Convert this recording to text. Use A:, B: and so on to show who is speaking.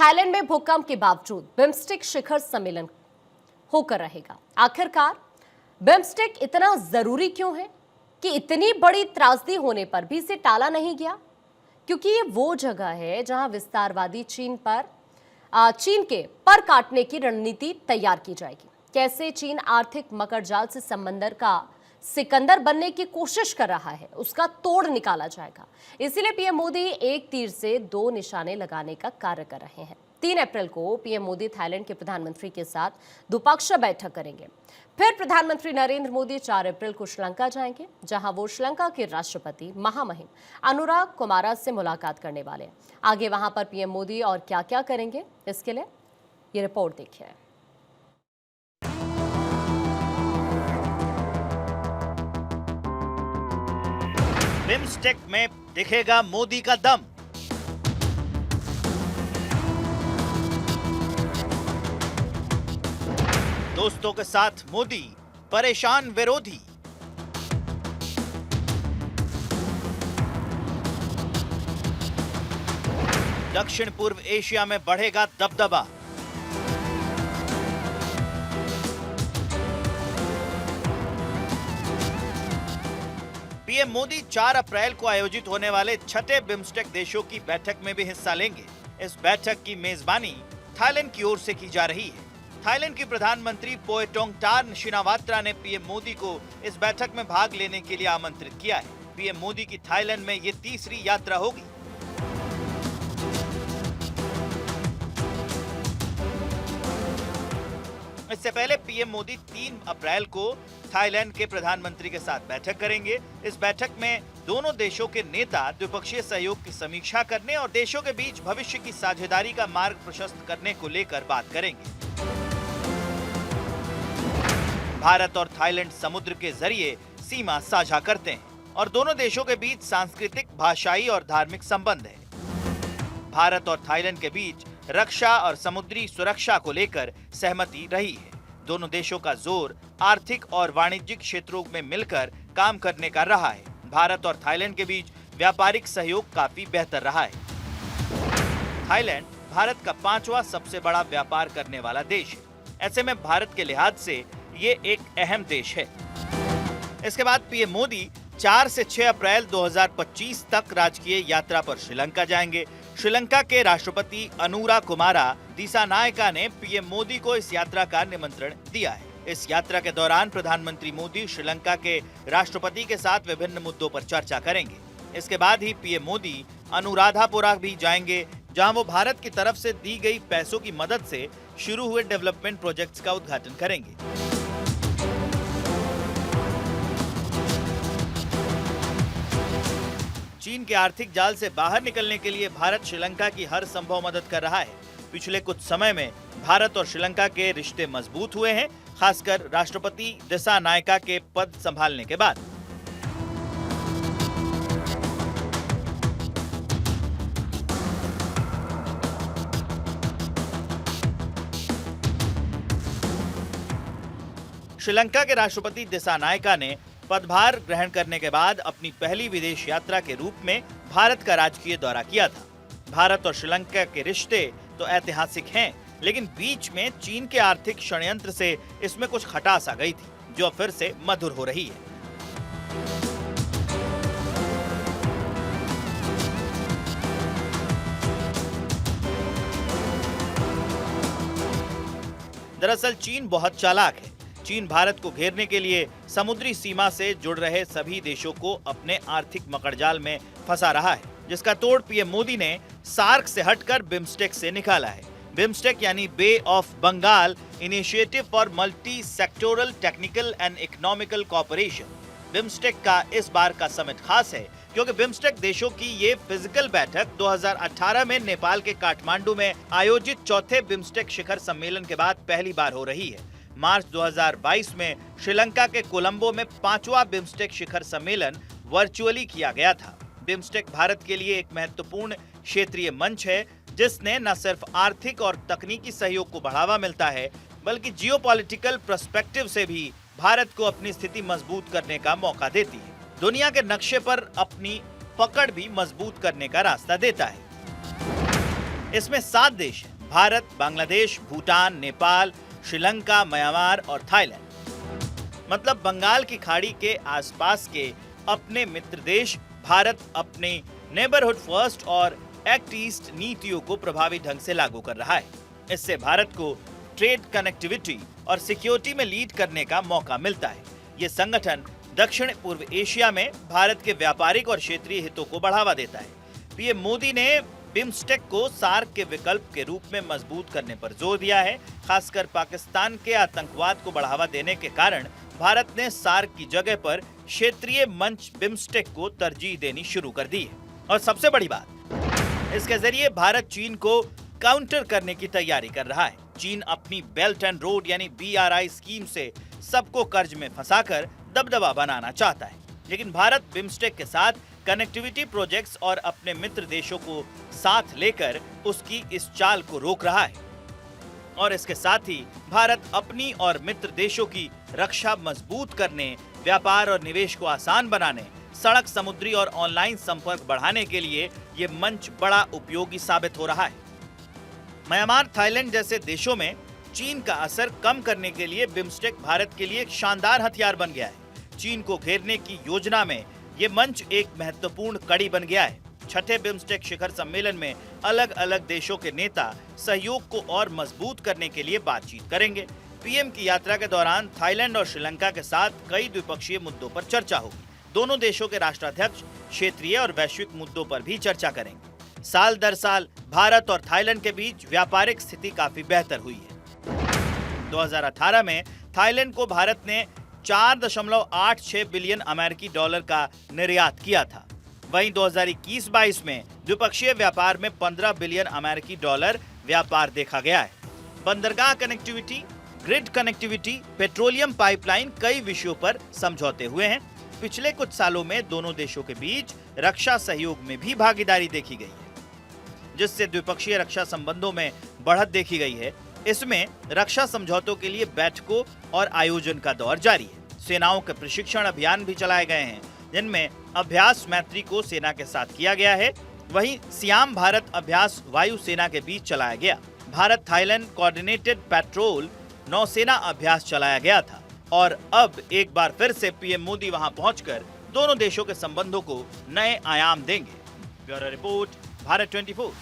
A: Thailand में भूकंप के बावजूद बिम्स्टेक शिखर सम्मेलन होकर रहेगा। आखिरकार बिम्स्टेक इतना जरूरी क्यों है कि इतनी बड़ी त्रासदी होने पर भी इसे टाला नहीं गया? क्योंकि ये वो जगह है जहां विस्तारवादी चीन के पर काटने की रणनीति तैयार की जाएगी। कैसे चीन आर्थिक मकड़जाल से समंदर का सिकंदर बनने की कोशिश कर रहा है, उसका तोड़ निकाला जाएगा। इसीलिए पीएम मोदी एक तीर से दो निशाने लगाने का कार्य कर रहे हैं। 3 अप्रैल को पीएम मोदी थाईलैंड के प्रधानमंत्री के साथ द्विपक्षीय बैठक करेंगे। फिर प्रधानमंत्री नरेंद्र मोदी 4 अप्रैल को श्रीलंका जाएंगे, जहां वो श्रीलंका के राष्ट्रपति महामहिम अनुराग कुमारा से मुलाकात करने वाले हैं। आगे वहां पर पीएम मोदी और क्या क्या करेंगे, इसके लिए ये रिपोर्ट देखिए।
B: बिम्स्टेक में दिखेगा मोदी का दम। दोस्तों के साथ मोदी, परेशान विरोधी। दक्षिण पूर्व एशिया में बढ़ेगा दबदबा। पीएम मोदी 4 अप्रैल को आयोजित होने वाले 6ठे बिम्स्टेक देशों की बैठक में भी हिस्सा लेंगे। इस बैठक की मेजबानी थाईलैंड की ओर से की जा रही है। थाईलैंड की प्रधानमंत्री पोएटोंगटार्न शिनावात्रा ने पीएम मोदी को इस बैठक में भाग लेने के लिए आमंत्रित किया है। पीएम मोदी की थाईलैंड में ये तीसरी यात्रा होगी। इससे पहले पीएम मोदी 3 अप्रैल को थाईलैंड के प्रधानमंत्री के साथ बैठक करेंगे। इस बैठक में दोनों देशों के नेता द्विपक्षीय सहयोग की समीक्षा करने और देशों के बीच भविष्य की साझेदारी का मार्ग प्रशस्त करने को लेकर बात करेंगे। भारत और थाईलैंड समुद्र के जरिए सीमा साझा करते हैं और दोनों देशों के बीच सांस्कृतिक, भाषाई और धार्मिक संबंध है। भारत और थाईलैंड के बीच रक्षा और समुद्री सुरक्षा को लेकर सहमति रही है। दोनों देशों का जोर आर्थिक और वाणिज्यिक क्षेत्रों में मिलकर काम करने का रहा है। भारत और थाईलैंड के बीच व्यापारिक सहयोग काफी बेहतर रहा है। थाईलैंड भारत का 5वां सबसे बड़ा व्यापार करने वाला देश है। ऐसे में भारत के लिहाज से ये एक अहम देश है। इसके बाद पीएम मोदी 4 से 6 अप्रैल 2025 तक राजकीय यात्रा पर श्रीलंका जाएंगे। श्रीलंका के राष्ट्रपति अनुरा कुमारा दिसानायका ने पीएम मोदी को इस यात्रा का निमंत्रण दिया है। इस यात्रा के दौरान प्रधानमंत्री मोदी श्रीलंका के राष्ट्रपति के साथ विभिन्न मुद्दों पर चर्चा करेंगे। इसके बाद ही पीएम मोदी अनुराधापुरा भी जाएंगे, जहां वो भारत की तरफ से दी गई पैसों की मदद से शुरू हुए डेवलपमेंट प्रोजेक्ट्स का उद्घाटन करेंगे। चीन के आर्थिक जाल से बाहर निकलने के लिए भारत श्रीलंका की हर संभव मदद कर रहा है। पिछले कुछ समय में भारत और श्रीलंका के रिश्ते मजबूत हुए हैं, खासकर राष्ट्रपति दिसानायका के पद संभालने के बाद। श्रीलंका के राष्ट्रपति दिसानायका ने पदभार ग्रहण करने के बाद अपनी पहली विदेश यात्रा के रूप में भारत का राजकीय दौरा किया था। भारत और श्रीलंका के रिश्ते तो ऐतिहासिक हैं, लेकिन बीच में चीन के आर्थिक षड्यंत्र से इसमें कुछ खटास आ गई थी, जो फिर से मधुर हो रही है। दरअसल चीन बहुत चालाक है। चीन भारत को घेरने के लिए समुद्री सीमा से जुड़ रहे सभी देशों को अपने आर्थिक मकड़जाल में फंसा रहा है, जिसका तोड़ पीएम मोदी ने सार्क से हटकर बिम्स्टेक से निकाला है। बिम्स्टेक यानी Bay of Bengal Initiative for Multi Sectoral Technical and Economical Cooperation. BIMSTEC का इस बार का समिट खास है क्योंकि बिम्स्टेक देशों की ये फिजिकल बैठक 2018 में नेपाल के काठमांडू में आयोजित 4थे बिम्स्टेक शिखर सम्मेलन के बाद पहली बार हो रही है। मार्च 2022 में श्रीलंका के कोलंबो में 5वां बिम्स्टेक शिखर सम्मेलन वर्चुअली किया गया था। बिम्स्टेक भारत के लिए एक महत्वपूर्ण क्षेत्रीय मंच है, जिसने न सिर्फ आर्थिक और तकनीकी सहयोग को बढ़ावा मिलता है, बल्कि जियोपॉलिटिकल पर्सपेक्टिव से भी भारत को अपनी स्थिति मजबूत करने का मौका देती है। दुनिया के नक्शे पर अपनी पकड़ भी मजबूत करने का रास्ता देता है। इसमें 7 देश हैं, भारत, बांग्लादेश, भूटान, नेपाल, श्रीलंका, म्यांमार और थाईलैंड। मतलब बंगाल की खाड़ी के आसपास के अपने मित्र देश भारत अपने नेबरहुड फर्स्ट और एक्ट ईस्ट नीतियों को प्रभावी ढंग से लागू कर रहा है। इससे भारत को ट्रेड, कनेक्टिविटी और सिक्योरिटी में लीड करने का मौका मिलता है। ये संगठन दक्षिण पूर्व एशिया में भारत के व्यापारिक और क्षेत्रीय हितों को बढ़ावा देता है। पीएम मोदी ने बिम्स्टेक को सार्क के विकल्प के रूप में मजबूत करने पर जोर दिया है। खासकर पाकिस्तान के आतंकवाद को बढ़ावा देने के कारण भारत ने सार्क की जगह पर क्षेत्रीय मंच बिम्स्टेक को तरजीह देनी शुरू कर दी है। और सबसे बड़ी बात, इसके जरिए भारत चीन को काउंटर करने की तैयारी कर रहा है। चीन अपनी बेल्ट एंड रोड यानी BRI स्कीम से सबको कर्ज में फंसाकर दबदबा बनाना चाहता है, लेकिन भारत बिम्स्टेक के साथ कनेक्टिविटी प्रोजेक्ट्स और अपने मित्र देशों को साथ लेकर उसकी इस चाल को रोक रहा है। और इसके साथ ही भारत अपनी और मित्र देशों की रक्षा मजबूत करने, व्यापार और निवेश को आसान बनाने, सड़क, समुद्री और ऑनलाइन संपर्क बढ़ाने के लिए ये मंच बड़ा उपयोगी साबित हो रहा है। म्यांमार, थाईलैंड जैसे देशों में चीन का असर कम करने के लिए बिम्स्टेक भारत के लिए एक शानदार हथियार बन गया है। चीन को घेरने की योजना में ये मंच एक महत्वपूर्ण कड़ी बन गया है। छठे बिम्स्टेक शिखर सम्मेलन में अलग अलग देशों के नेता सहयोग को और मजबूत करने के लिए बातचीत करेंगे। पीएम की यात्रा के दौरान थाईलैंड और श्रीलंका के साथ कई द्विपक्षीय मुद्दों पर चर्चा होगी। दोनों देशों के राष्ट्राध्यक्ष क्षेत्रीय और वैश्विक मुद्दों पर भी चर्चा करेंगे। साल दर साल भारत और थाईलैंड के बीच व्यापारिक स्थिति काफी बेहतर हुई है। 2018 में थाईलैंड को भारत ने 4.86 बिलियन अमेरिकी डॉलर का निर्यात किया था। वहीं 2021-22 में द्विपक्षीय व्यापार में 15 बिलियन अमेरिकी डॉलर व्यापार देखा गया है। बंदरगाह connectivity, grid connectivity, petroleum pipeline, कई विषयों पर समझौते हुए हैं। पिछले कुछ सालों में दोनों देशों के बीच रक्षा सहयोग में भी भागीदारी देखी गई है, जिससे द्विपक्षीय रक्षा संबंधों में बढ़त देखी गई है। इसमें रक्षा समझौतों के लिए बैठकों और आयोजन का दौर जारी है। सेनाओं के प्रशिक्षण अभियान भी चलाए गए हैं, जिनमें अभ्यास मैत्री को सेना के साथ किया गया है। वहीं सियाम भारत अभ्यास वायुसेना के बीच चलाया गया। भारत थाईलैंड कोऑर्डिनेटेड पेट्रोल नौसेना अभ्यास चलाया गया था। और अब एक बार फिर से पीएम मोदी वहां पहुंचकर दोनों देशों के संबंधों को नए आयाम देंगे। Bureau report, Bharat 24।